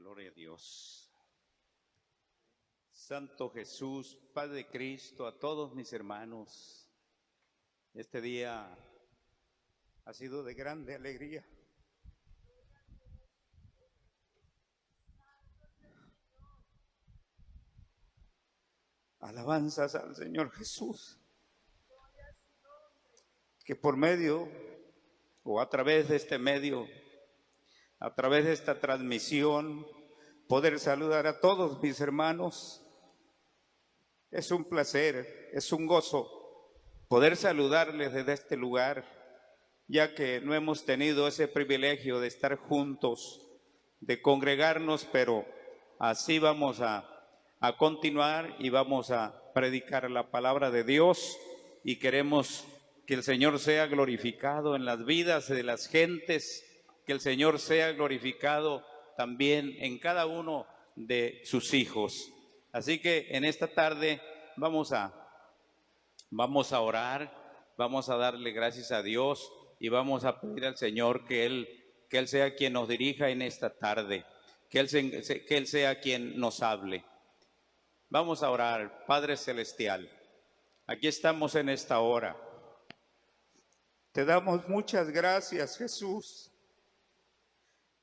Gloria a Dios. Santo Jesús, Padre de Cristo, a todos mis hermanos, este día ha sido de grande alegría. Alabanzas al Señor Jesús, que por medio o a través de este medio, a través de esta transmisión, poder saludar a todos mis hermanos. Es un placer, es un gozo poder saludarles desde este lugar, ya que no hemos tenido ese privilegio de estar juntos, de congregarnos, pero así vamos a continuar y vamos a predicar la palabra de Dios y queremos que el Señor sea glorificado en las vidas de las gentes, que el Señor sea glorificado también en cada uno de sus hijos. Así que en esta tarde vamos a orar, vamos a darle gracias a Dios y vamos a pedir al Señor que Él sea quien nos dirija en esta tarde, que Él sea quien nos hable. Vamos a orar. Padre Celestial, aquí estamos en esta hora. Te damos muchas gracias, Jesús.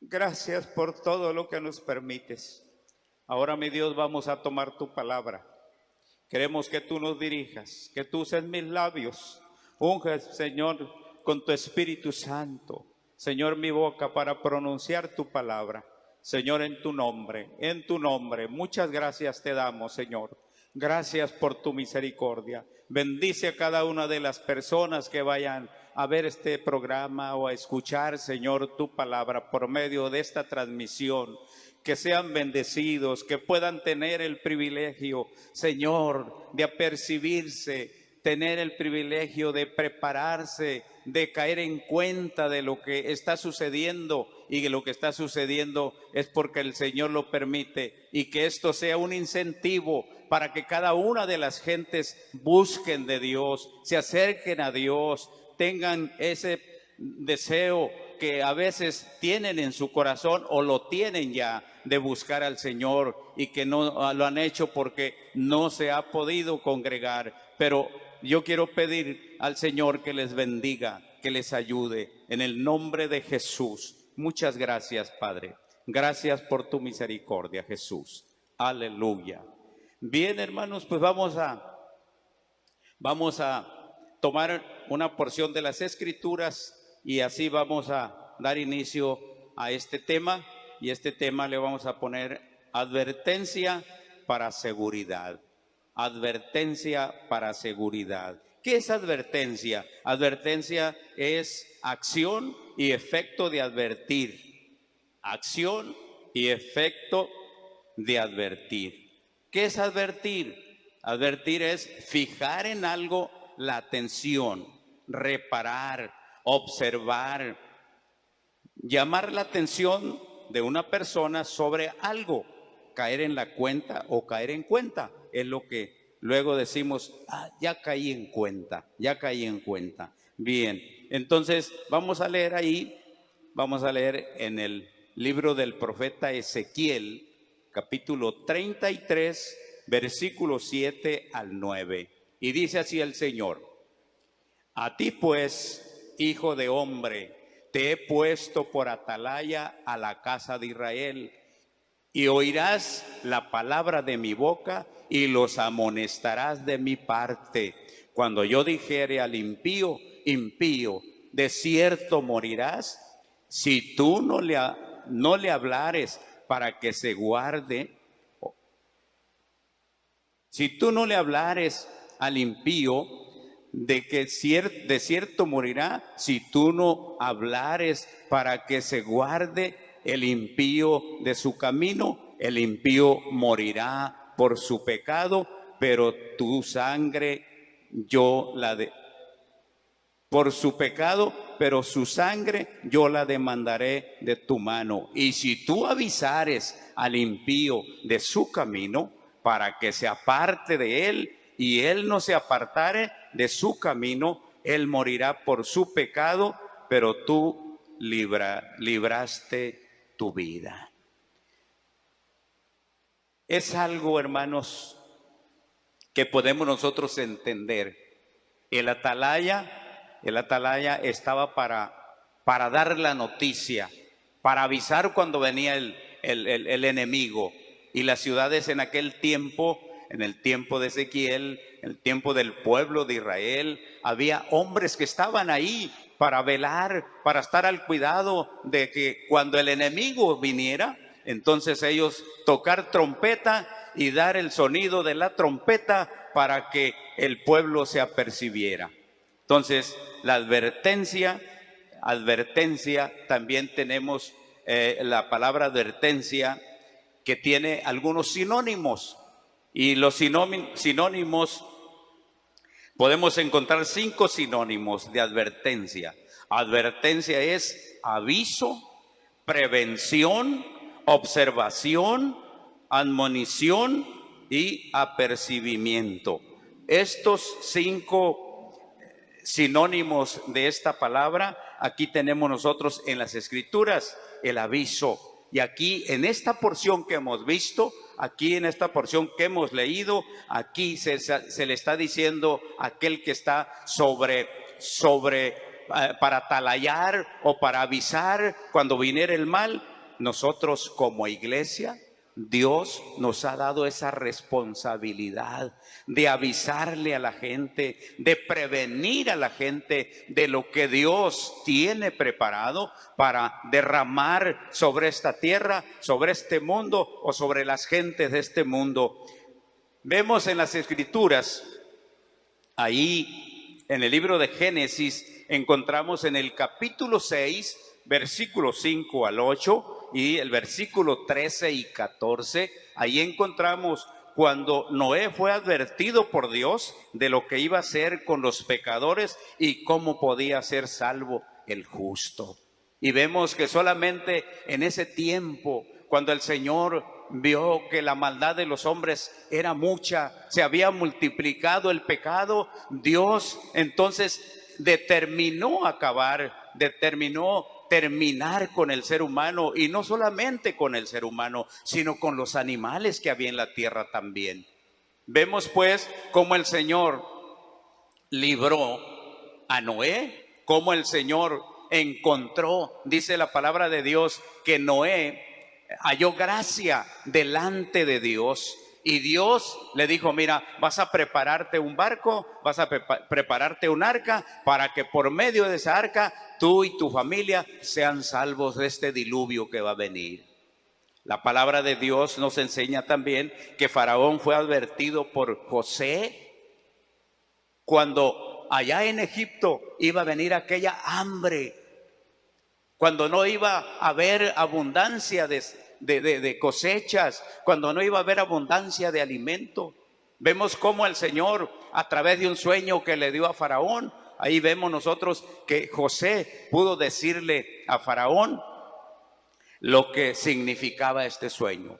Gracias por todo lo que nos permites. Ahora, mi Dios, vamos a tomar tu palabra. Queremos que tú nos dirijas, que tú uses mis labios. Unge, Señor, con tu Espíritu Santo, Señor, mi boca para pronunciar tu palabra. Señor, en tu nombre, muchas gracias te damos, Señor. Gracias por tu misericordia. Bendice a cada una de las personas que vayan a ver este programa o a escuchar, Señor, tu palabra por medio de esta transmisión. Que sean bendecidos, que puedan tener el privilegio, Señor, de apercibirse, tener el privilegio de prepararse, de caer en cuenta de lo que está sucediendo, y que lo que está sucediendo es porque el Señor lo permite, y que esto sea un incentivo para que cada una de las gentes busquen de Dios, se acerquen a Dios, tengan ese deseo que a veces tienen en su corazón o lo tienen ya de buscar al Señor y que no lo han hecho porque no se ha podido congregar. Pero yo quiero pedir al Señor que les bendiga, que les ayude en el nombre de Jesús. Muchas gracias, Padre. Gracias por tu misericordia, Jesús. Aleluya. Bien, hermanos, pues vamos a tomar una porción de las Escrituras y así vamos a dar inicio a este tema, y este tema le vamos a poner advertencia para seguridad. Advertencia para seguridad. ¿Qué es advertencia? Advertencia es acción y efecto de advertir. Acción y efecto de advertir. ¿Qué es advertir? Advertir es fijar en algo la atención, reparar, observar, llamar la atención de una persona sobre algo, caer en la cuenta o caer en cuenta. Es lo que luego decimos, ya caí en cuenta, ya caí en cuenta. Bien, entonces vamos a leer en el libro del profeta Ezequiel, capítulo 33, versículos 7 al 9. Y dice así el Señor: a ti pues, hijo de hombre, te he puesto por atalaya a la casa de Israel, y oirás la palabra de mi boca y los amonestarás de mi parte. Cuando yo dijere al impío, impío, de cierto morirás, si tú no le hablares para que se guarde, si tú no le hablares al impío de que de cierto morirá, si tú no hablares para que se guarde el impío de su camino, el impío morirá por su pecado, pero tu sangre por su pecado, pero su sangre yo la demandaré de tu mano. Y si tú avisares al impío de su camino, para que se aparte de él, y él no se apartare de su camino, él morirá por su pecado, pero tú libraste tu vida. es algo, hermanos, que podemos nosotros entender. El atalaya estaba para dar la noticia, para avisar cuando venía el enemigo. Y las ciudades en aquel tiempo, en el tiempo de Ezequiel, en el tiempo del pueblo de Israel, había hombres que estaban ahí para velar, para estar al cuidado de que cuando el enemigo viniera, entonces ellos tocar trompeta y dar el sonido de la trompeta para que el pueblo se apercibiera. Entonces, la advertencia, también tenemos la palabra advertencia, que tiene algunos sinónimos. Y los sinónimos, podemos encontrar 5 sinónimos de advertencia. Advertencia es aviso, prevención, observación, admonición y apercibimiento. Estos 5 sinónimos de esta palabra, aquí tenemos nosotros en las Escrituras el aviso. Y aquí en esta porción que hemos visto, aquí en esta porción que hemos leído, aquí se le está diciendo a aquel que está para atalayar o para avisar cuando viniera el mal. Nosotros como iglesia, Dios nos ha dado esa responsabilidad de avisarle a la gente, de prevenir a la gente de lo que Dios tiene preparado para derramar sobre esta tierra, sobre este mundo o sobre las gentes de este mundo. Vemos en las Escrituras, ahí en el libro de Génesis, encontramos en el capítulo 6, versículos 5 al 8, y el versículo 13 y 14, ahí encontramos cuando Noé fue advertido por Dios de lo que iba a hacer con los pecadores y cómo podía ser salvo el justo. Y vemos que solamente en ese tiempo, cuando el Señor vio que la maldad de los hombres era mucha, se había multiplicado el pecado, Dios entonces determinó terminar con el ser humano, y no solamente con el ser humano, sino con los animales que había en la tierra también. Vemos pues cómo el Señor libró a Noé, cómo el Señor encontró, dice la palabra de Dios, que Noé halló gracia delante de Dios. Y Dios le dijo, mira, vas a prepararte un barco, vas a prepararte un arca, para que por medio de esa arca tú y tu familia sean salvos de este diluvio que va a venir. La palabra de Dios nos enseña también que Faraón fue advertido por José cuando allá en Egipto iba a venir aquella hambre, cuando no iba a haber abundancia de cosechas, cuando no iba a haber abundancia de alimento. Vemos cómo el Señor, a través de un sueño que le dio a Faraón, ahí vemos nosotros que José pudo decirle a Faraón lo que significaba este sueño.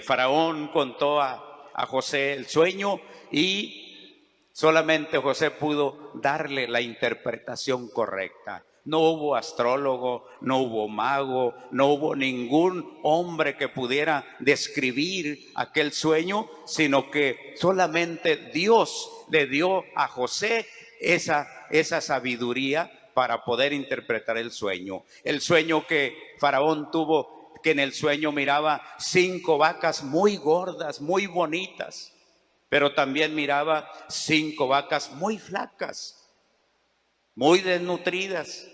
Faraón contó a José el sueño y solamente José pudo darle la interpretación correcta. No hubo astrólogo, no hubo mago, no hubo ningún hombre que pudiera describir aquel sueño, sino que solamente Dios le dio a José esa sabiduría para poder interpretar el sueño. El sueño que Faraón tuvo, que en el sueño miraba 5 vacas muy gordas, muy bonitas, pero también miraba 5 vacas muy flacas, muy desnutridas.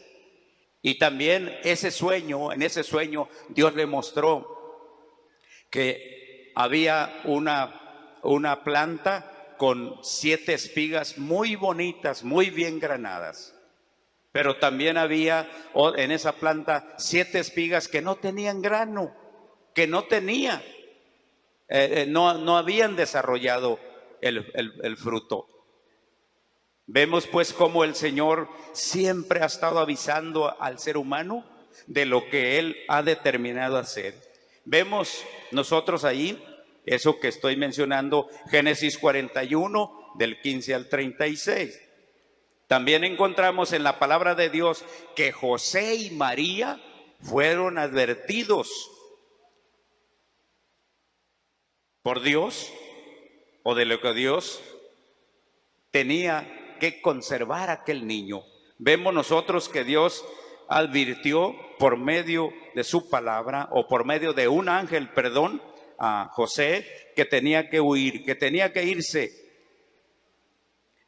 Y también en ese sueño, Dios le mostró que había una planta con 7 espigas muy bonitas, muy bien granadas. Pero también había en esa planta 7 espigas que no tenían grano, que no habían desarrollado el fruto. Vemos pues cómo el Señor siempre ha estado avisando al ser humano de lo que Él ha determinado hacer. Vemos nosotros ahí, eso que estoy mencionando, Génesis 41, del 15 al 36. También encontramos en la palabra de Dios que José y María fueron advertidos por Dios o de lo que Dios tenía que conservar a aquel niño. Vemos nosotros que Dios advirtió por medio de su palabra o por medio de un ángel, perdón, a José, que tenía que huir, que tenía que irse.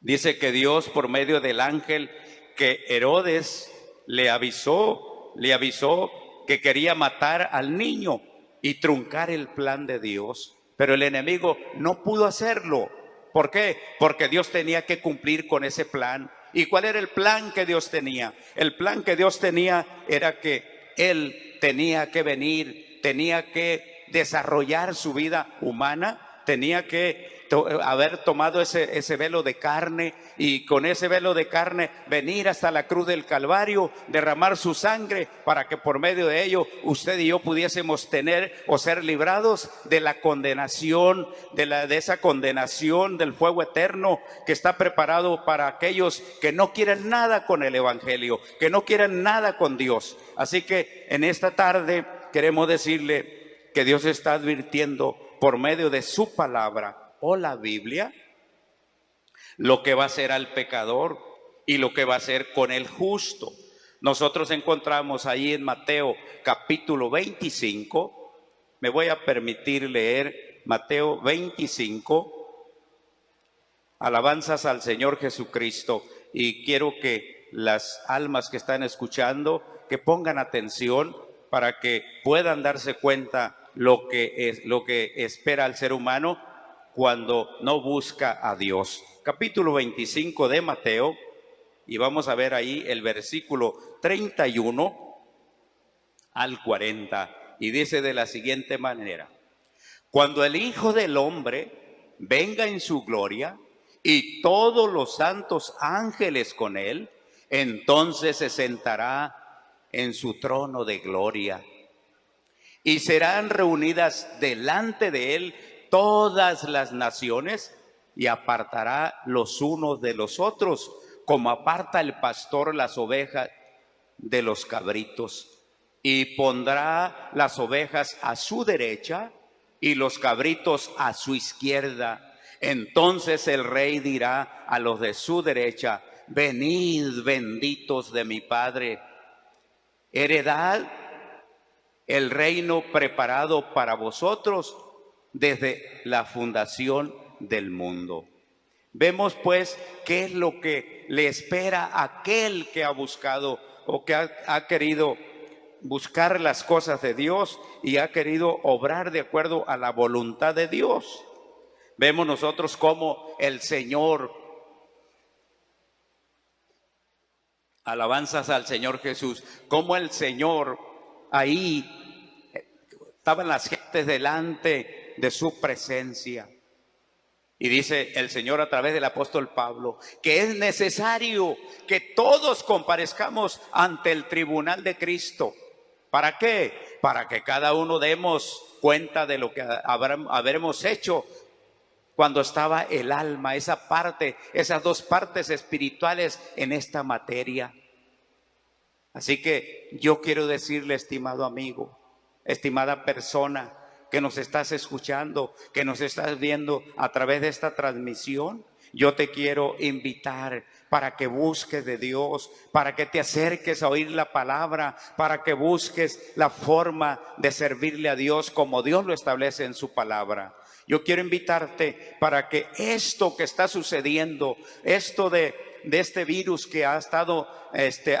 Dice que Dios por medio del ángel que Herodes le avisó que quería matar al niño y truncar el plan de Dios. Pero el enemigo no pudo hacerlo. ¿Por qué? Porque Dios tenía que cumplir con ese plan. ¿Y cuál era el plan que Dios tenía? El plan que Dios tenía era que Él tenía que venir, tenía que desarrollar su vida humana, tenía que haber tomado ese velo de carne y con ese velo de carne venir hasta la cruz del Calvario, derramar su sangre para que por medio de ello usted y yo pudiésemos tener o ser librados de la condenación, de esa condenación del fuego eterno que está preparado para aquellos que no quieren nada con el evangelio, que no quieren nada con Dios. Así que en esta tarde queremos decirle que Dios está advirtiendo por medio de su palabra o la Biblia lo que va a hacer al pecador y lo que va a hacer con el justo. Nosotros encontramos ahí en Mateo capítulo 25, me voy a permitir leer Mateo 25, alabanzas al Señor Jesucristo, y quiero que las almas que están escuchando que pongan atención para que puedan darse cuenta lo que espera al ser humano cuando no busca a Dios. Capítulo 25 de Mateo, y vamos a ver ahí el versículo 31 al 40, y dice de la siguiente manera: cuando el Hijo del Hombre venga en su gloria y todos los santos ángeles con él, entonces se sentará en su trono de gloria. Y serán reunidas delante de él todas las naciones, y apartará los unos de los otros, como aparta el pastor las ovejas de los cabritos. Y pondrá las ovejas a su derecha y los cabritos a su izquierda. Entonces el rey dirá a los de su derecha: venid, benditos de mi Padre, heredad el reino preparado para vosotros desde la fundación del mundo. Vemos pues qué es lo que le espera a aquel que ha buscado o que ha querido buscar las cosas de Dios y ha querido obrar de acuerdo a la voluntad de Dios. Vemos nosotros cómo el Señor, alabanzas al Señor Jesús, cómo el Señor ahí estaban las gentes delante de su presencia. Y dice el Señor a través del apóstol Pablo que es necesario que todos comparezcamos ante el tribunal de Cristo. ¿Para qué? Para que cada uno demos cuenta de lo que habremos hecho cuando estaba el alma, esa parte, esas dos partes espirituales en esta materia. Así que yo quiero decirle, estimado amigo, estimada persona que nos estás escuchando, que nos estás viendo a través de esta transmisión, yo te quiero invitar para que busques de Dios, para que te acerques a oír la palabra, para que busques la forma de servirle a Dios como Dios lo establece en su palabra. Yo quiero invitarte para que esto que está sucediendo, esto de este virus que ha estado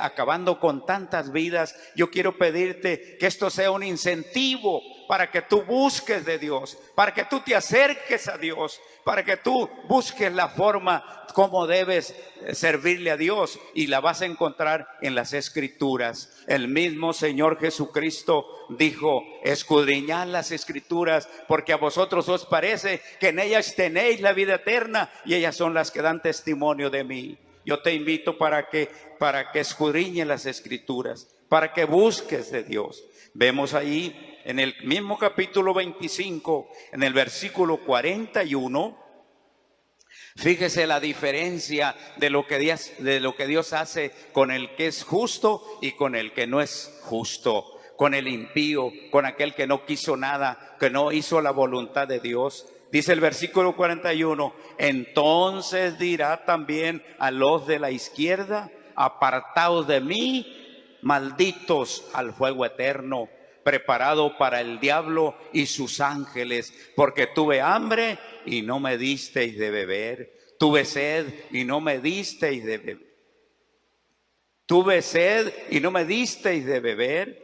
acabando con tantas vidas, yo quiero pedirte que esto sea un incentivo para que tú busques de Dios, para que tú te acerques a Dios, para que tú busques la forma como debes servirle a Dios, y la vas a encontrar en las Escrituras. El mismo Señor Jesucristo dijo: escudriñad las Escrituras, porque a vosotros os parece que en ellas tenéis la vida eterna, y ellas son las que dan testimonio de mí. Yo te invito para que escudriñes las Escrituras, para que busques de Dios. Vemos ahí en el mismo capítulo 25, en el versículo 41, fíjese la diferencia de lo que Dios hace con el que es justo y con el que no es justo. con el impío, con aquel que no quiso nada, que no hizo la voluntad de Dios. Dice el versículo 41, entonces dirá también a los de la izquierda, apartaos de mí, malditos al fuego eterno, preparado para el diablo y sus ángeles, porque tuve hambre y no me disteis de beber, tuve sed y no me disteis de beber. Tuve sed y no me disteis de beber,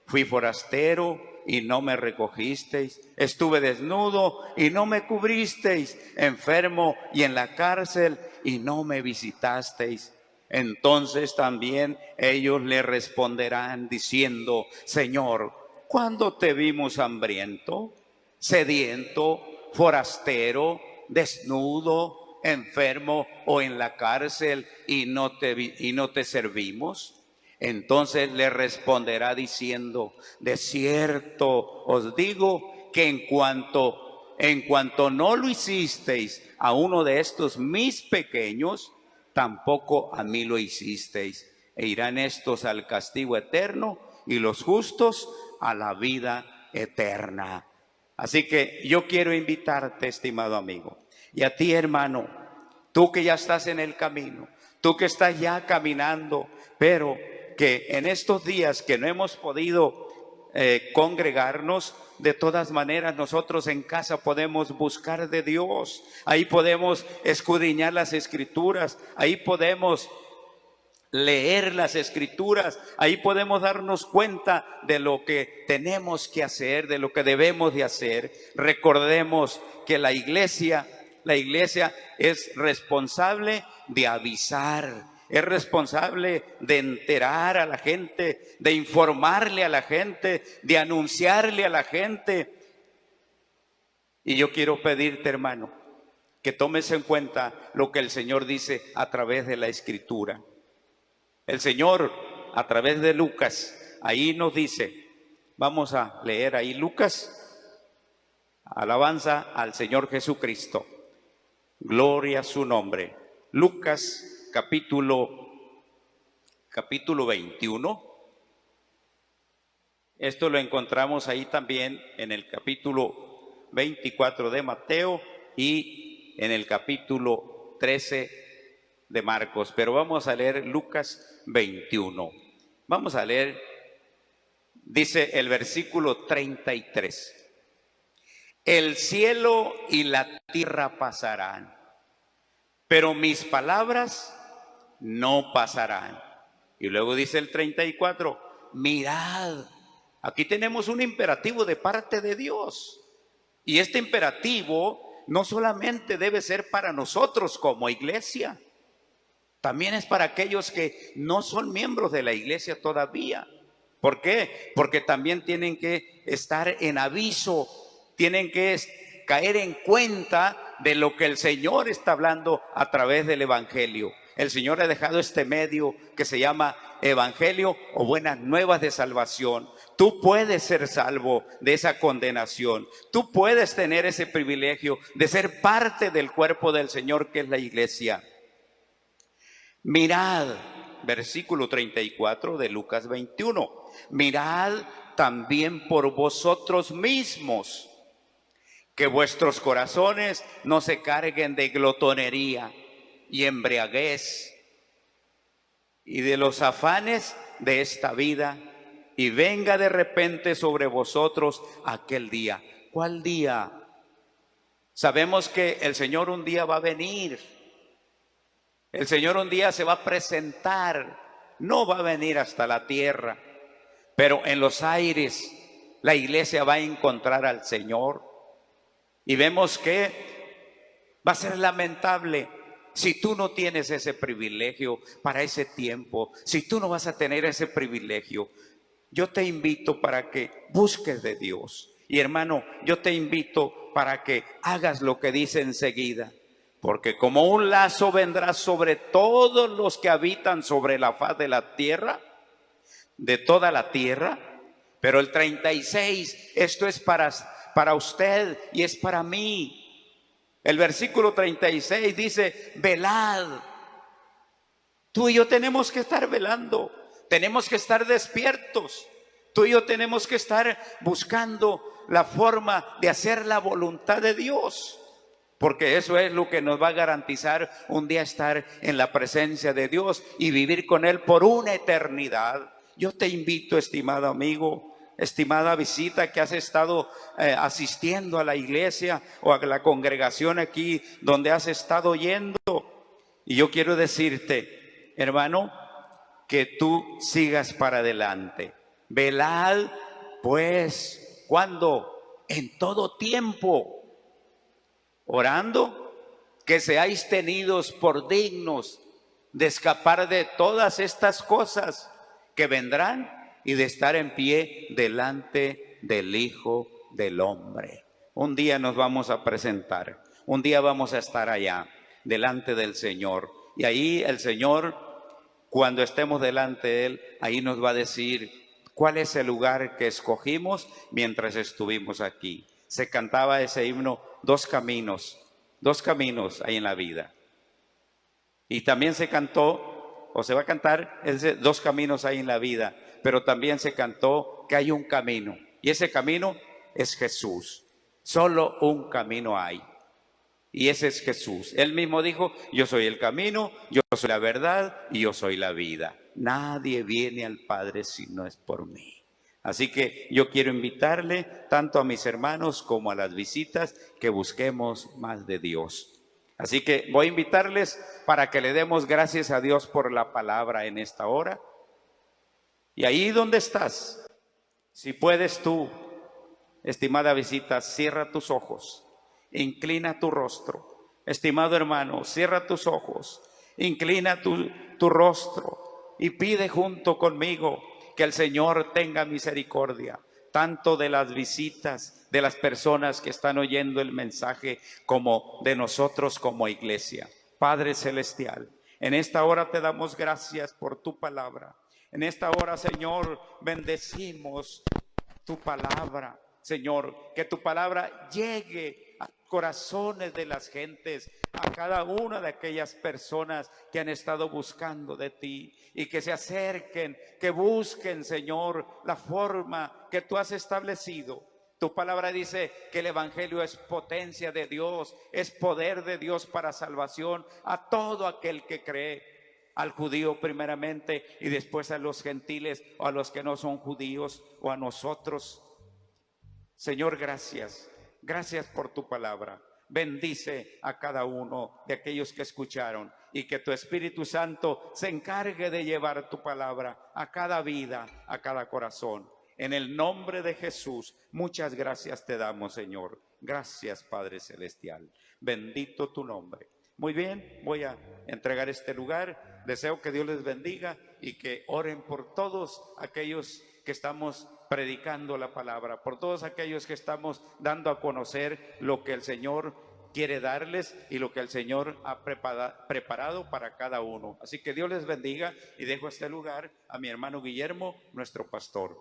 fui forastero y no me recogisteis, estuve desnudo y no me cubristeis, enfermo y en la cárcel y no me visitasteis. Entonces también ellos le responderán diciendo, Señor, ¿cuándo te vimos hambriento, sediento, forastero, desnudo, enfermo o en la cárcel y no te servimos? Entonces le responderá diciendo, de cierto os digo que en cuanto no lo hicisteis a uno de estos mis pequeños, tampoco a mí lo hicisteis. E irán estos al castigo eterno y los justos a la vida eterna. Así que yo quiero invitarte, estimado amigo, y a ti, hermano, tú que ya estás en el camino, tú que estás ya caminando, pero que en estos días que no hemos podido congregarnos, de todas maneras nosotros en casa podemos buscar de Dios, ahí podemos escudriñar las Escrituras, ahí podemos leer las Escrituras, ahí podemos darnos cuenta de lo que tenemos que hacer, de lo que debemos de hacer. Recordemos que la iglesia es responsable de avisar, es responsable de enterar a la gente, de informarle a la gente, de anunciarle a la gente. Y yo quiero pedirte, hermano, que tomes en cuenta lo que el Señor dice a través de la Escritura. El Señor, a través de Lucas, ahí nos dice, vamos a leer ahí Lucas, alabanza al Señor Jesucristo, gloria a su nombre. Lucas capítulo 21, esto lo encontramos ahí también en el capítulo 24 de Mateo y en el capítulo 13 de Marcos, pero vamos a leer Lucas 21. Vamos a leer, dice el versículo 33. El cielo y la tierra pasarán, pero mis palabras no pasarán. Y luego dice el 34, mirad, aquí tenemos un imperativo de parte de Dios. Y este imperativo no solamente debe ser para nosotros como iglesia, también es para aquellos que no son miembros de la iglesia todavía. ¿Por qué? Porque también tienen que estar en aviso, tienen que caer en cuenta de lo que el Señor está hablando a través del Evangelio. El Señor ha dejado este medio que se llama Evangelio o Buenas Nuevas de Salvación. Tú puedes ser salvo de esa condenación. Tú puedes tener ese privilegio de ser parte del cuerpo del Señor, que es la iglesia. Mirad, versículo 34 de Lucas 21, mirad también por vosotros mismos, que vuestros corazones no se carguen de glotonería y embriaguez y de los afanes de esta vida, y venga de repente sobre vosotros aquel día. ¿Cuál día? Sabemos que el Señor un día va a venir. El Señor un día se va a presentar, no va a venir hasta la tierra, pero en los aires la iglesia va a encontrar al Señor. Y vemos que va a ser lamentable si tú no tienes ese privilegio para ese tiempo, si tú no vas a tener ese privilegio. Yo te invito para que busques de Dios. Y hermano, yo te invito para que hagas lo que dice enseguida. Porque como un lazo vendrá sobre todos los que habitan sobre la faz de la tierra, de toda la tierra. Pero el 36, esto es para usted y es para mí. El versículo 36 dice, velad. Tú y yo tenemos que estar velando, tenemos que estar despiertos, Tú y yo tenemos que estar buscando la forma de hacer la voluntad de Dios, porque eso es lo que nos va a garantizar un día estar en la presencia de Dios y vivir con Él por una eternidad. Yo te invito, estimado amigo, estimada visita que has estado asistiendo a la iglesia o a la congregación aquí donde has estado yendo. Y yo quiero decirte, hermano, que tú sigas para adelante. Velad, pues, ¿cuándo? En todo tiempo, orando, que seáis tenidos por dignos de escapar de todas estas cosas que vendrán y de estar en pie delante del Hijo del Hombre. Un día nos vamos a presentar, un día vamos a estar allá, delante del Señor. Y ahí el Señor, cuando estemos delante de Él, ahí nos va a decir cuál es el lugar que escogimos mientras estuvimos aquí. Se cantaba ese himno, dos caminos hay en la vida. Y también se cantó, o se va a cantar, dos caminos hay en la vida, pero también se cantó que hay un camino, y ese camino es Jesús. Solo un camino hay, y ese es Jesús. Él mismo dijo, yo soy el camino, yo soy la verdad y yo soy la vida. Nadie viene al Padre si no es por mí. Así que yo quiero invitarle tanto a mis hermanos como a las visitas que busquemos más de Dios. Así que voy a invitarles para que le demos gracias a Dios por la palabra en esta hora. Y ahí donde estás, si puedes tú, estimada visita, cierra tus ojos, inclina tu rostro. Estimado hermano, cierra tus ojos, inclina tu rostro y pide junto conmigo que el Señor tenga misericordia, tanto de las visitas, de las personas que están oyendo el mensaje, como de nosotros como iglesia. Padre Celestial, en esta hora te damos gracias por tu palabra. En esta hora, Señor, bendecimos tu palabra. Señor, que tu palabra llegue a corazones de las gentes, a cada una de aquellas personas que han estado buscando de ti, y que se acerquen, que busquen, Señor, la forma que tú has establecido. Tu palabra dice que el evangelio es potencia de Dios, es poder de Dios para salvación a todo aquel que cree, al judío primeramente y después a los gentiles o a los que no son judíos o a nosotros. Señor, gracias. Gracias por tu palabra. Bendice a cada uno de aquellos que escucharon, y que tu Espíritu Santo se encargue de llevar tu palabra a cada vida, a cada corazón. En el nombre de Jesús, muchas gracias te damos, Señor. Gracias, Padre Celestial. Bendito tu nombre. Muy bien, voy a entregar este lugar. Deseo que Dios les bendiga y que oren por todos aquellos que estamos predicando la palabra, por todos aquellos que estamos dando a conocer lo que el Señor quiere darles y lo que el Señor ha preparado para cada uno. Así que Dios les bendiga, y dejo este lugar a mi hermano Guillermo, nuestro pastor.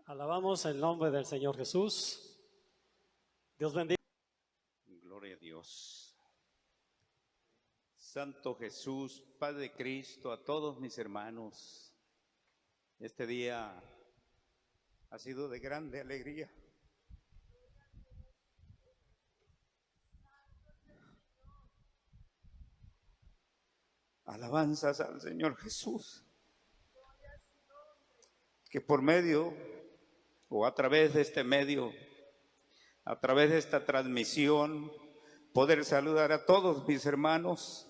Alabamos el nombre del Señor Jesús. Dios bendiga. Gloria a Dios. Santo Jesús, Padre de Cristo, a todos mis hermanos, este día ha sido de grande alegría. Alabanzas al Señor Jesús, que por medio o a través de este medio, a través de esta transmisión, poder saludar a todos mis hermanos.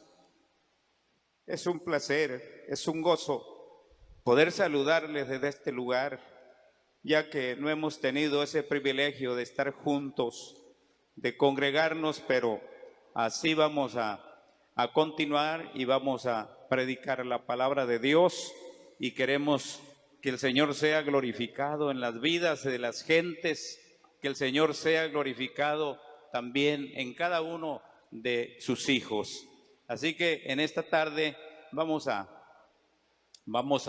Es un placer, es un gozo poder saludarles desde este lugar, ya que no hemos tenido ese privilegio de estar juntos, de congregarnos, pero así vamos a continuar y vamos a predicar la palabra de Dios, y queremos que el Señor sea glorificado en las vidas de las gentes, que el Señor sea glorificado también en cada uno de sus hijos. Así que en esta tarde vamos a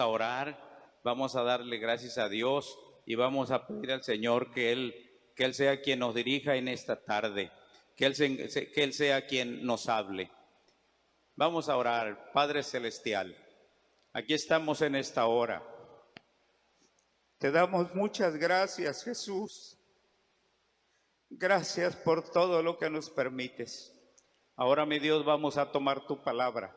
orar, vamos a darle gracias a Dios y vamos a pedir al Señor que Él sea quien nos dirija en esta tarde, que Él sea quien nos hable. Vamos a orar. Padre Celestial, aquí estamos en esta hora. Te damos muchas gracias, Jesús. Gracias por todo lo que nos permites. Ahora, mi Dios, vamos a tomar tu palabra.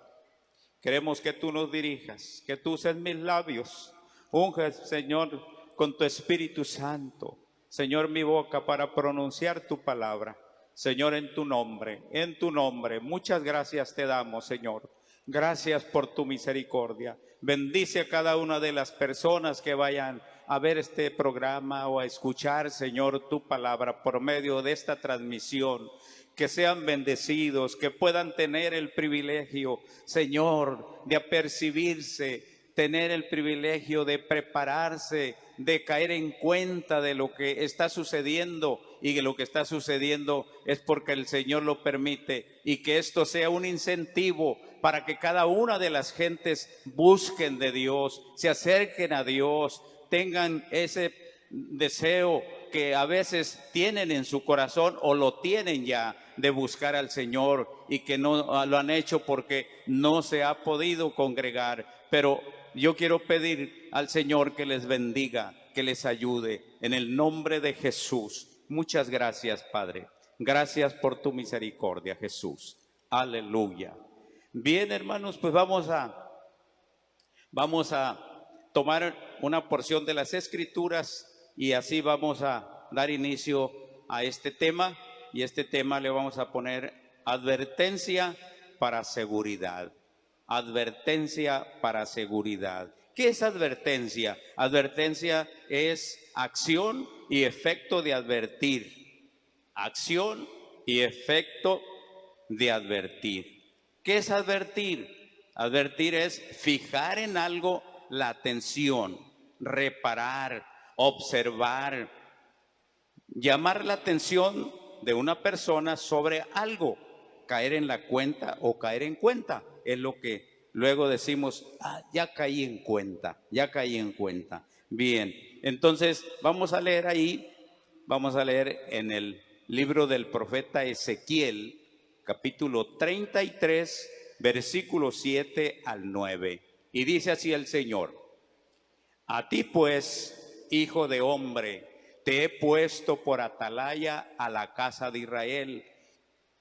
Queremos que tú nos dirijas, que tú uses mis labios. Unges, Señor, con tu Espíritu Santo. Señor, mi boca para pronunciar tu palabra. Señor, en tu nombre, muchas gracias te damos, Señor. Gracias por tu misericordia. Bendice a cada una de las personas que vayan a ver este programa o a escuchar, Señor, tu palabra por medio de esta transmisión. Que sean bendecidos, que puedan tener el privilegio, Señor, de apercibirse, tener el privilegio de prepararse, de caer en cuenta de lo que está sucediendo, y que lo que está sucediendo es porque el Señor lo permite, y que esto sea un incentivo para que cada una de las gentes busquen de Dios, se acerquen a Dios, tengan ese deseo que a veces tienen en su corazón o lo tienen ya de buscar al Señor, y que no lo han hecho porque no se ha podido congregar. Pero yo quiero pedir al Señor que les bendiga, que les ayude en el nombre de Jesús. Muchas gracias, Padre. Gracias por tu misericordia, Jesús. Aleluya. Bien, hermanos, pues vamos a tomar una porción de las Escrituras y así vamos a dar inicio a este tema, y este tema le vamos a poner advertencia para seguridad. Advertencia para seguridad. ¿Qué es advertencia? Advertencia es acción y efecto de advertir. Acción y efecto de advertir. ¿Qué es advertir? Advertir es fijar en algo la atención, reparar, observar, llamar la atención de una persona sobre algo, caer en la cuenta o caer en cuenta. Es lo que luego decimos, ya caí en cuenta, ya caí en cuenta. Bien, entonces vamos a leer en el libro del profeta Ezequiel, capítulo 33, versículos 7 al 9. Y dice así el Señor: a ti pues, hijo de hombre, te he puesto por atalaya a la casa de Israel,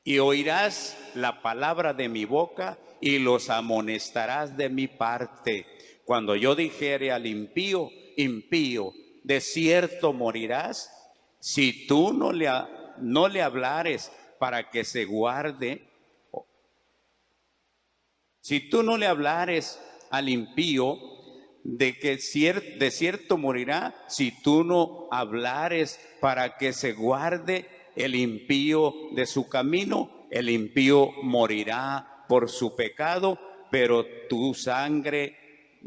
y oirás la palabra de mi boca y los amonestarás de mi parte. Cuando yo dijere al impío, impío, de cierto morirás, si tú no le hablares para que se guarde, si tú no le hablares al impío de cierto morirá, si tú no hablares para que se guarde el impío de su camino, el impío morirá por su pecado, pero tu sangre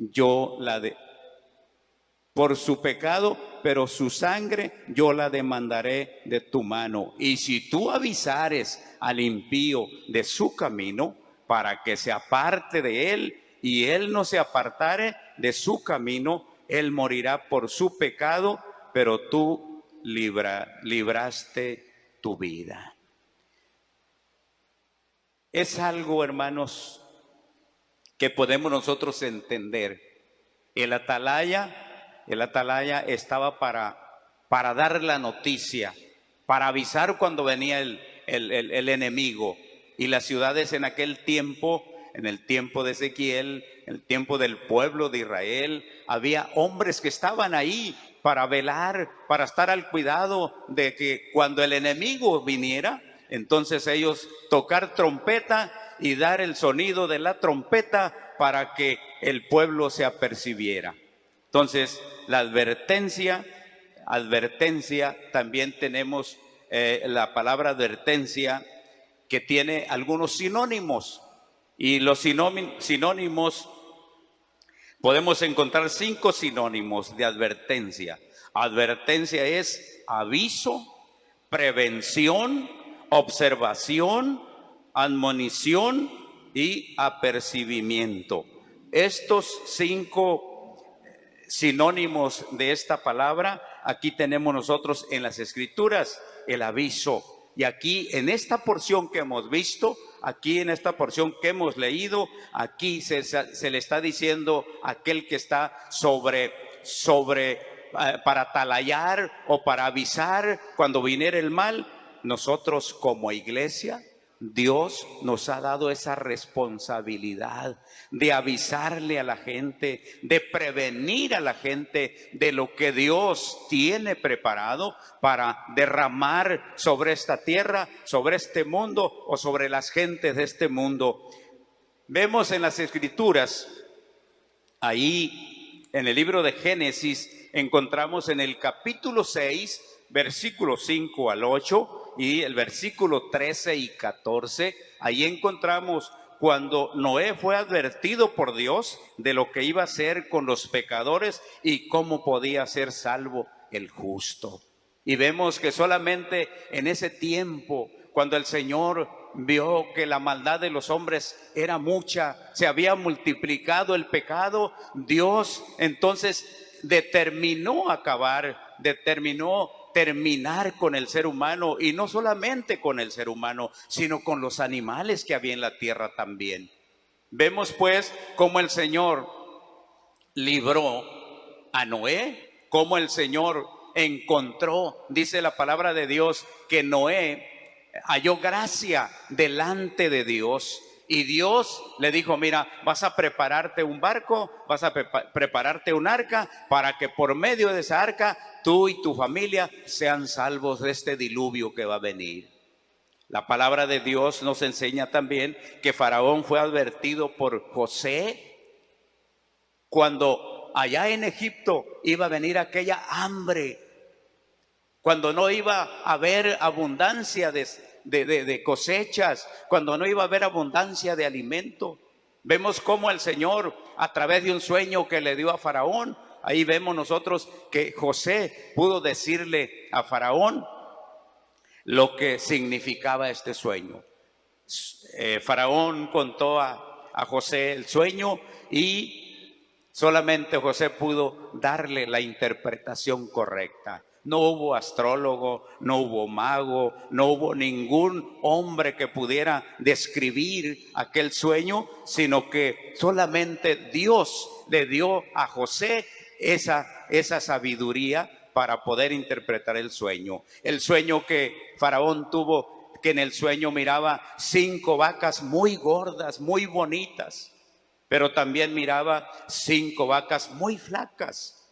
por su pecado, pero su sangre yo la demandaré de tu mano. Y si tú avisares al impío de su camino, para que se aparte de él, y él no se apartare de su camino, él morirá por su pecado, pero tú libraste tu vida. Es algo, hermanos, que podemos nosotros entender. El atalaya estaba para dar la noticia, para avisar cuando venía el enemigo. Y las ciudades en aquel tiempo, en el tiempo de Ezequiel, en el tiempo del pueblo de Israel, había hombres que estaban ahí para velar, para estar al cuidado de que cuando el enemigo viniera, entonces ellos tocar trompeta y dar el sonido de la trompeta para que el pueblo se apercibiera. Entonces, la advertencia, también tenemos la palabra advertencia, que tiene algunos sinónimos, y los sinónimos podemos encontrar 5 sinónimos de advertencia. Advertencia es aviso, prevención, observación, admonición y apercibimiento. Estos 5 sinónimos de esta palabra aquí tenemos nosotros en las Escrituras. El aviso. Y aquí en esta porción que hemos visto, aquí en esta porción que hemos leído, aquí se le está diciendo a aquel que está para atalayar o para avisar cuando viniera el mal. Nosotros como iglesia, Dios nos ha dado esa responsabilidad de avisarle a la gente, de prevenir a la gente de lo que Dios tiene preparado para derramar sobre esta tierra, sobre este mundo o sobre las gentes de este mundo. Vemos en las Escrituras, ahí en el libro de Génesis, encontramos en el capítulo 6, versículos 5 al 8 y el versículo 13 y 14, ahí encontramos cuando Noé fue advertido por Dios de lo que iba a hacer con los pecadores y cómo podía ser salvo el justo. Y vemos que solamente en ese tiempo, cuando el Señor vio que la maldad de los hombres era mucha, se había multiplicado el pecado, Dios entonces determinó terminar con el ser humano, y no solamente con el ser humano, sino con los animales que había en la tierra también. Vemos pues cómo el Señor libró a Noé, cómo el Señor encontró, dice la palabra de Dios, que Noé halló gracia delante de Dios. Y Dios le dijo, mira, vas a prepararte un barco, vas a prepararte un arca, para que por medio de esa arca tú y tu familia sean salvos de este diluvio que va a venir. La palabra de Dios nos enseña también que Faraón fue advertido por José cuando allá en Egipto iba a venir aquella hambre, cuando no iba a haber abundancia de cosechas, cuando no iba a haber abundancia de alimento. Vemos cómo el Señor, a través de un sueño que le dio a Faraón, ahí vemos nosotros que José pudo decirle a Faraón lo que significaba este sueño. Faraón contó a José el sueño y solamente José pudo darle la interpretación correcta. No hubo astrólogo, no hubo mago, no hubo ningún hombre que pudiera describir aquel sueño, sino que solamente Dios le dio a José esa sabiduría para poder interpretar el sueño. El sueño que Faraón tuvo, que en el sueño miraba 5 vacas muy gordas, muy bonitas, pero también miraba 5 vacas muy flacas,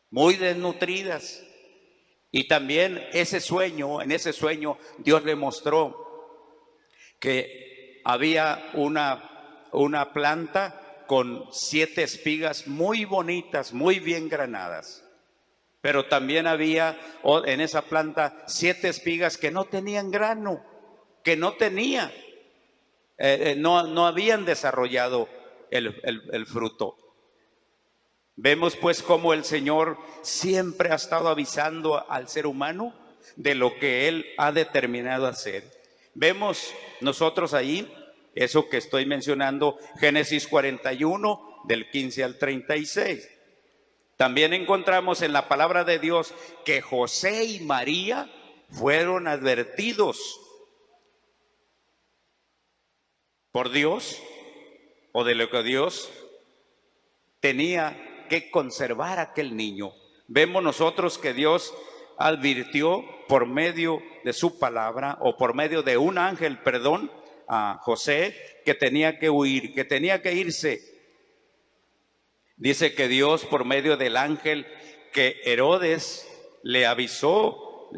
muy desnutridas. Y también en ese sueño, Dios le mostró que había una planta con 7 espigas muy bonitas, muy bien granadas. Pero también había en esa planta 7 espigas que no tenían grano, que no habían desarrollado el fruto. Vemos pues cómo el Señor siempre ha estado avisando al ser humano de lo que Él ha determinado hacer. Vemos nosotros ahí, eso que estoy mencionando, Génesis 41, del 15 al 36. También encontramos en la palabra de Dios que José y María fueron advertidos por Dios, o de lo que Dios tenía que conservar a aquel niño. Vemos nosotros que Dios advirtió por medio de su palabra, o por medio de un ángel, a José, que tenía que huir, que tenía que irse. Dice que Dios, por medio del ángel, que Herodes le avisó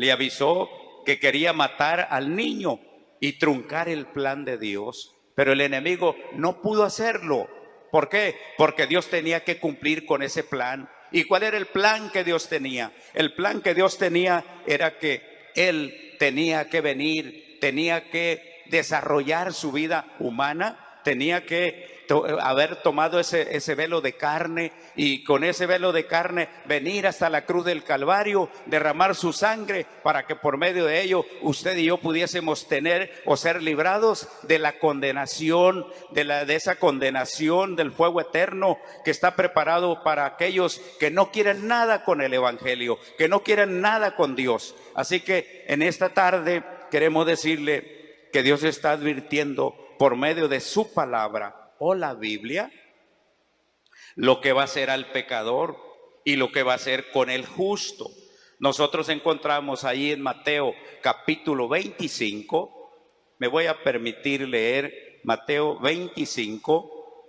que quería matar al niño y truncar el plan de Dios. Pero el enemigo no pudo hacerlo. ¿Por qué? Porque Dios tenía que cumplir con ese plan. ¿Y cuál era el plan que Dios tenía? El plan que Dios tenía era que Él tenía que venir, tenía que desarrollar su vida humana, tenía que haber tomado ese velo de carne, y con ese velo de carne venir hasta la cruz del Calvario, derramar su sangre para que por medio de ello usted y yo pudiésemos tener o ser librados de la condenación, de esa condenación del fuego eterno que está preparado para aquellos que no quieren nada con el evangelio, que no quieren nada con Dios. Así que en esta tarde queremos decirle que Dios está advirtiendo por medio de su palabra o la Biblia lo que va a hacer al pecador y lo que va a hacer con el justo. Nosotros encontramos ahí en Mateo capítulo 25, me voy a permitir leer Mateo 25,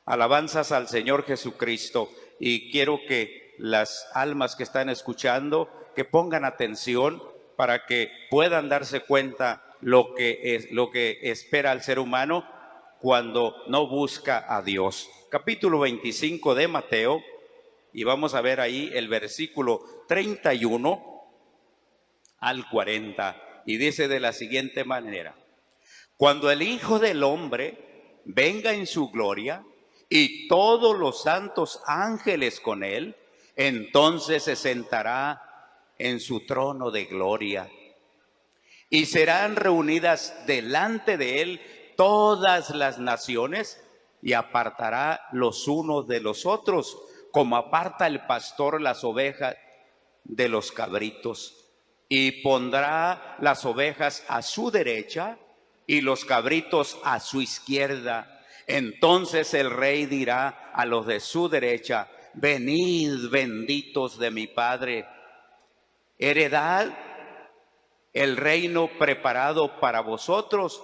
alabanzas al Señor Jesucristo, y quiero que las almas que están escuchando, que pongan atención para que puedan darse cuenta lo que espera al ser humano cuando no busca a Dios. Capítulo 25 de Mateo, y vamos a ver ahí el versículo 31 al 40, y dice de la siguiente manera: cuando el Hijo del Hombre venga en su gloria y todos los santos ángeles con él, entonces se sentará en su trono de gloria. Y serán reunidas delante de él todas las naciones, y apartará los unos de los otros, como aparta el pastor las ovejas de los cabritos. Y pondrá las ovejas a su derecha y los cabritos a su izquierda. Entonces el rey dirá a los de su derecha: venid, benditos de mi Padre, heredad el reino preparado para vosotros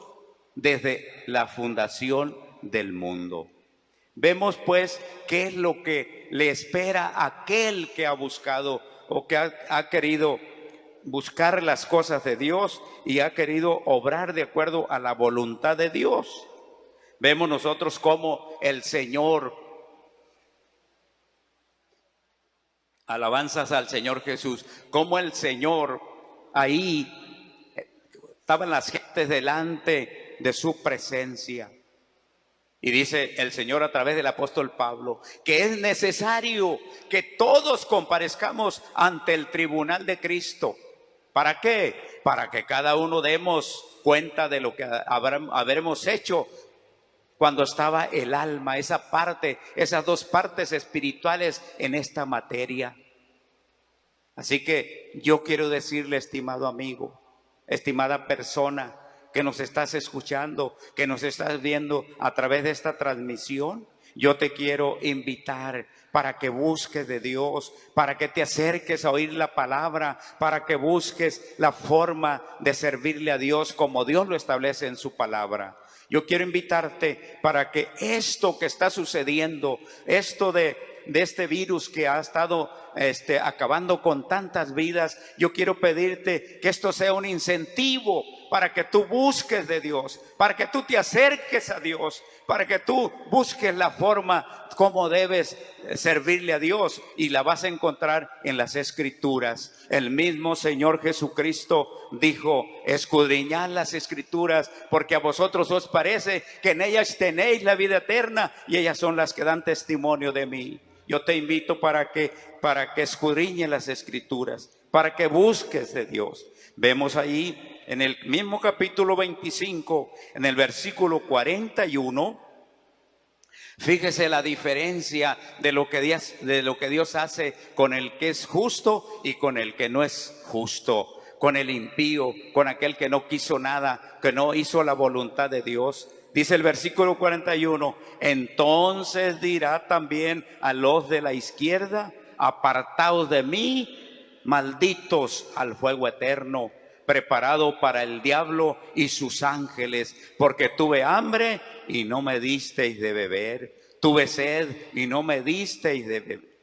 desde la fundación del mundo. Vemos pues qué es lo que le espera a aquel que ha buscado o que ha querido buscar las cosas de Dios y ha querido obrar de acuerdo a la voluntad de Dios. Vemos nosotros cómo el Señor, alabanzas al Señor Jesús, cómo el Señor ahí estaban las gentes delante de su presencia. Y dice el Señor a través del apóstol Pablo que es necesario que todos comparezcamos ante el tribunal de Cristo. ¿Para qué? Para que cada uno demos cuenta de lo que habremos hecho cuando estaba el alma, esa parte, esas dos partes espirituales en esta materia. Así que yo quiero decirle, estimado amigo, estimada persona que nos estás escuchando, que nos estás viendo a través de esta transmisión, yo te quiero invitar para que busques de Dios, para que te acerques a oír la palabra, para que busques la forma de servirle a Dios como Dios lo establece en su palabra. Yo quiero invitarte para que esto que está sucediendo, esto de este virus que ha estado acabando con tantas vidas, yo quiero pedirte que esto sea un incentivo para que tú busques de Dios, para que tú te acerques a Dios, para que tú busques la forma como debes servirle a Dios, y la vas a encontrar en las Escrituras. El mismo Señor Jesucristo dijo: escudriñad las Escrituras, porque a vosotros os parece que en ellas tenéis la vida eterna, y ellas son las que dan testimonio de mí. Yo te invito para que escudriñes las Escrituras, para que busques de Dios. Vemos ahí en el mismo capítulo 25, en el versículo 41, fíjese la diferencia de lo que Dios hace con el que es justo y con el que no es justo, con el impío, con aquel que no quiso nada, que no hizo la voluntad de Dios. Dice el versículo 41, entonces dirá también a los de la izquierda: apartaos de mí, malditos, al fuego eterno, preparado para el diablo y sus ángeles, porque tuve hambre y no me disteis de beber, tuve sed y no me disteis de beber,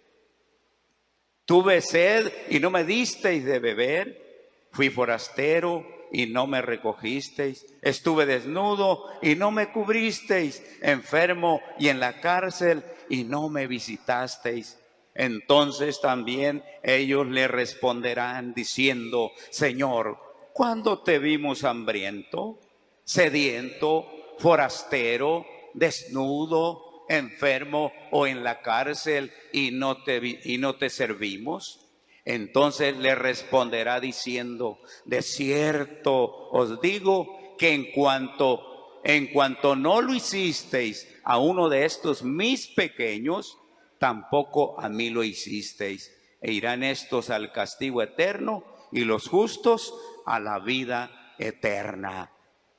tuve sed y no me disteis de beber, fui forastero y no me recogisteis, estuve desnudo y no me cubristeis, enfermo y en la cárcel y no me visitasteis. Entonces también ellos le responderán diciendo: Señor, ¿cuándo te vimos hambriento, sediento, forastero, desnudo, enfermo o en la cárcel y no te servimos? Entonces le responderá diciendo: de cierto os digo que en cuanto no lo hicisteis a uno de estos mis pequeños, tampoco a mí lo hicisteis. E irán estos al castigo eterno y los justos a la vida eterna.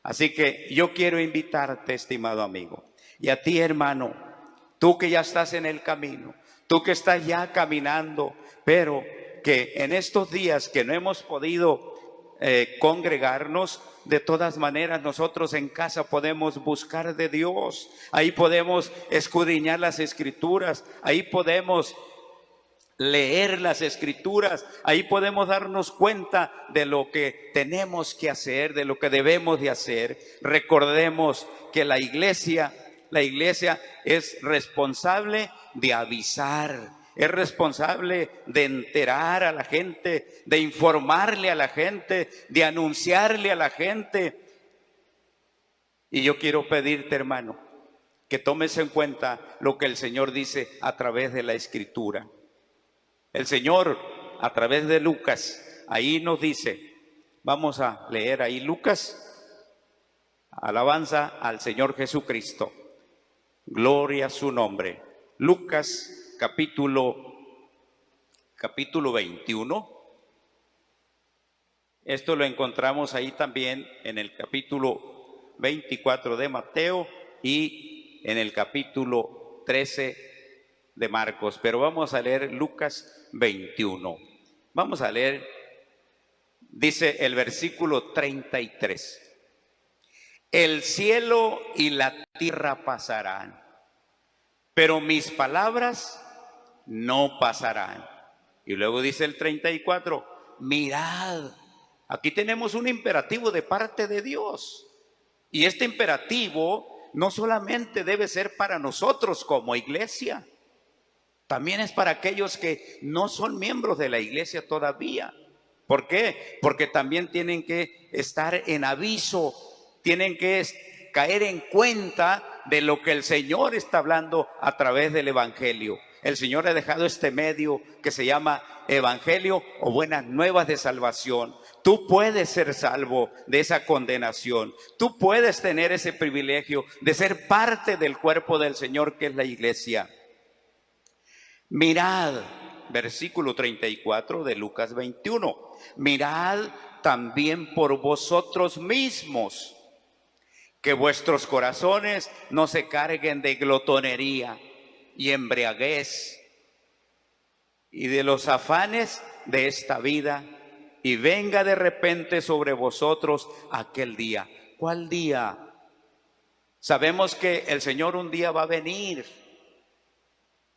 Así que yo quiero invitarte, estimado amigo, y a ti, hermano, tú que ya estás en el camino, tú que estás ya caminando, pero que en estos días que no hemos podido congregarnos, de todas maneras nosotros en casa podemos buscar de Dios, ahí podemos escudriñar las Escrituras, ahí podemos leer las Escrituras, ahí podemos darnos cuenta de lo que tenemos que hacer, de lo que debemos de hacer. Recordemos que la iglesia es responsable de avisar, es responsable de enterar a la gente, de informarle a la gente, de anunciarle a la gente. Y yo quiero pedirte, hermano, que tomes en cuenta lo que el Señor dice a través de la Escritura. El Señor, a través de Lucas, ahí nos dice, vamos a leer ahí Lucas, alabanza al Señor Jesucristo, gloria a su nombre. Lucas capítulo 21, esto lo encontramos ahí también en el capítulo 24 de Mateo y en el capítulo 13 de Marcos, pero vamos a leer Lucas 21. Vamos a leer, dice el versículo 33. El cielo y la tierra pasarán, pero mis palabras no pasarán. Y luego dice el 34, mirad, aquí tenemos un imperativo de parte de Dios. Y este imperativo no solamente debe ser para nosotros como iglesia, también es para aquellos que no son miembros de la iglesia todavía. ¿Por qué? Porque también tienen que estar en aviso, tienen que caer en cuenta de lo que el Señor está hablando a través del Evangelio. El Señor ha dejado este medio que se llama Evangelio o Buenas Nuevas de Salvación. Tú puedes ser salvo de esa condenación. Tú puedes tener ese privilegio de ser parte del cuerpo del Señor, que es la iglesia. Mirad, versículo 34 de Lucas 21, mirad también por vosotros mismos, que vuestros corazones no se carguen de glotonería y embriaguez y de los afanes de esta vida, y venga de repente sobre vosotros aquel día. ¿Cuál día? Sabemos que el Señor un día va a venir.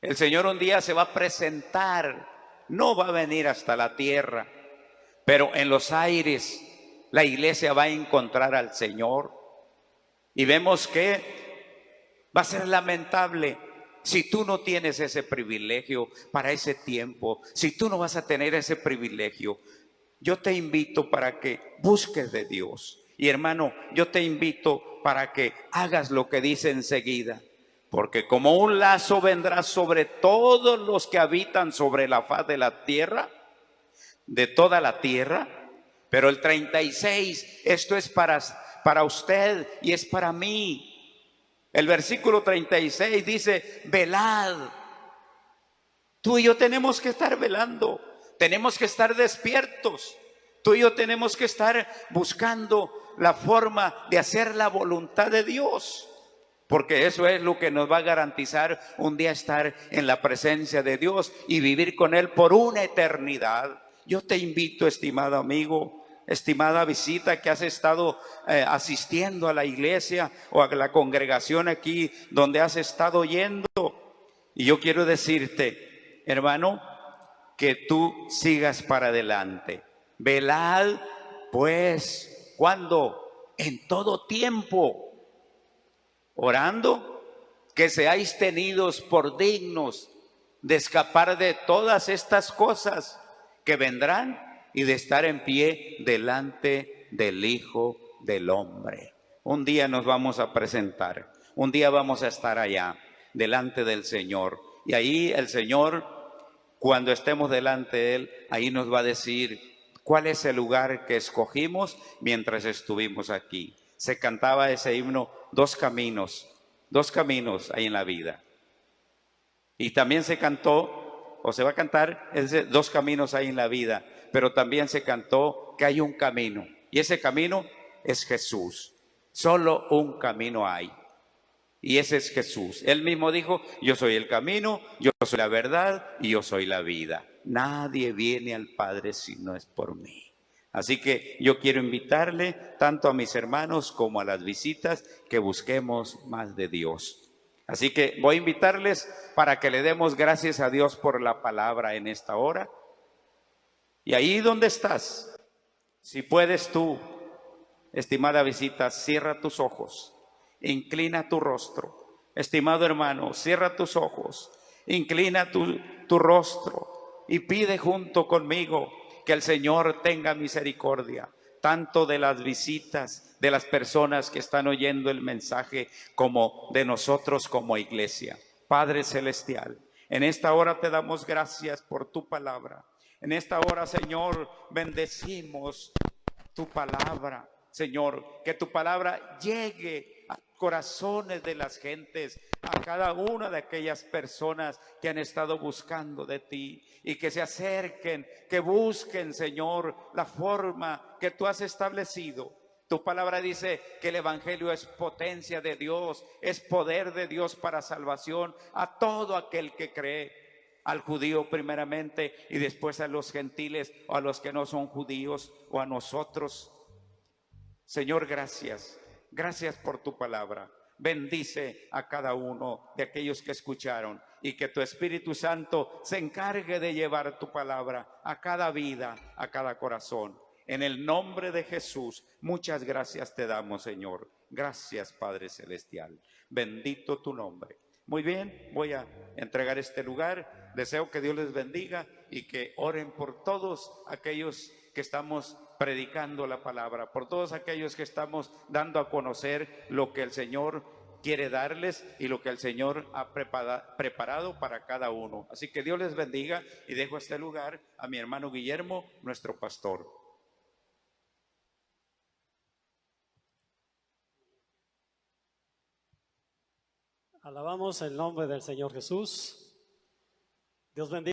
El Señor un día se va a presentar, no va a venir hasta la tierra, pero en los aires la iglesia va a encontrar al Señor. Y vemos que va a ser lamentable si tú no tienes ese privilegio para ese tiempo, si tú no vas a tener ese privilegio. Yo te invito para que busques de Dios. Y hermano, yo te invito para que hagas lo que dice enseguida. Porque como un lazo vendrá sobre todos los que habitan sobre la faz de la tierra, de toda la tierra. Pero el 36, esto es para usted y es para mí. El versículo 36 dice, velad. Tú y yo tenemos que estar velando, tenemos que estar despiertos. Tú y yo tenemos que estar buscando la forma de hacer la voluntad de Dios. Porque eso es lo que nos va a garantizar un día estar en la presencia de Dios y vivir con Él por una eternidad. Yo te invito, estimado amigo, estimada visita que has estado asistiendo a la iglesia o a la congregación aquí donde has estado yendo. Y yo quiero decirte, hermano, que tú sigas para adelante. Velad, pues, ¿cuándo? En todo tiempo. Orando que seáis tenidos por dignos de escapar de todas estas cosas que vendrán y de estar en pie delante del Hijo del Hombre. Un día nos vamos a presentar, un día vamos a estar allá delante del Señor. Y ahí el Señor, cuando estemos delante de Él, ahí nos va a decir cuál es el lugar que escogimos mientras estuvimos aquí. Se cantaba ese himno, dos caminos hay en la vida. Y también se cantó, o se va a cantar, dos caminos hay en la vida. pero también se cantó que hay un camino, y ese camino es Jesús. Solo un camino hay, y ese es Jesús. Él mismo dijo: yo soy el camino, yo soy la verdad y yo soy la vida. Nadie viene al Padre si no es por mí. Así que yo quiero invitarle tanto a mis hermanos como a las visitas que busquemos más de Dios. Así que voy a invitarles para que le demos gracias a Dios por la palabra en esta hora. Y ahí donde estás, si puedes tú, estimada visita, cierra tus ojos, inclina tu rostro. Estimado hermano, cierra tus ojos, inclina tu rostro y pide junto conmigo que el Señor tenga misericordia, tanto de las visitas, de las personas que están oyendo el mensaje, como de nosotros como iglesia. Padre Celestial, en esta hora te damos gracias por tu palabra. En esta hora, Señor, bendecimos tu palabra, Señor, que tu palabra llegue a corazones de las gentes, a cada una de aquellas personas que han estado buscando de ti, y que se acerquen, que busquen, Señor, la forma que tú has establecido. Tu palabra dice que el evangelio es potencia de Dios, es poder de Dios para salvación a todo aquel que cree. Al judío primeramente y después a los gentiles o a los que no son judíos o a nosotros. Señor, gracias. Gracias por tu palabra. Bendice a cada uno de aquellos que escucharon, y que tu Espíritu Santo se encargue de llevar tu palabra a cada vida, a cada corazón. En el nombre de Jesús, muchas gracias te damos, Señor. Gracias, Padre Celestial. Bendito tu nombre. Muy bien, voy a entregar este lugar. Deseo que Dios les bendiga y que oren por todos aquellos que estamos predicando la palabra, por todos aquellos que estamos dando a conocer lo que el Señor quiere darles y lo que el Señor ha preparado para cada uno. Así que Dios les bendiga, y dejo este lugar a mi hermano Guillermo, nuestro pastor. Alabamos el nombre del Señor Jesús. Dios bendiga.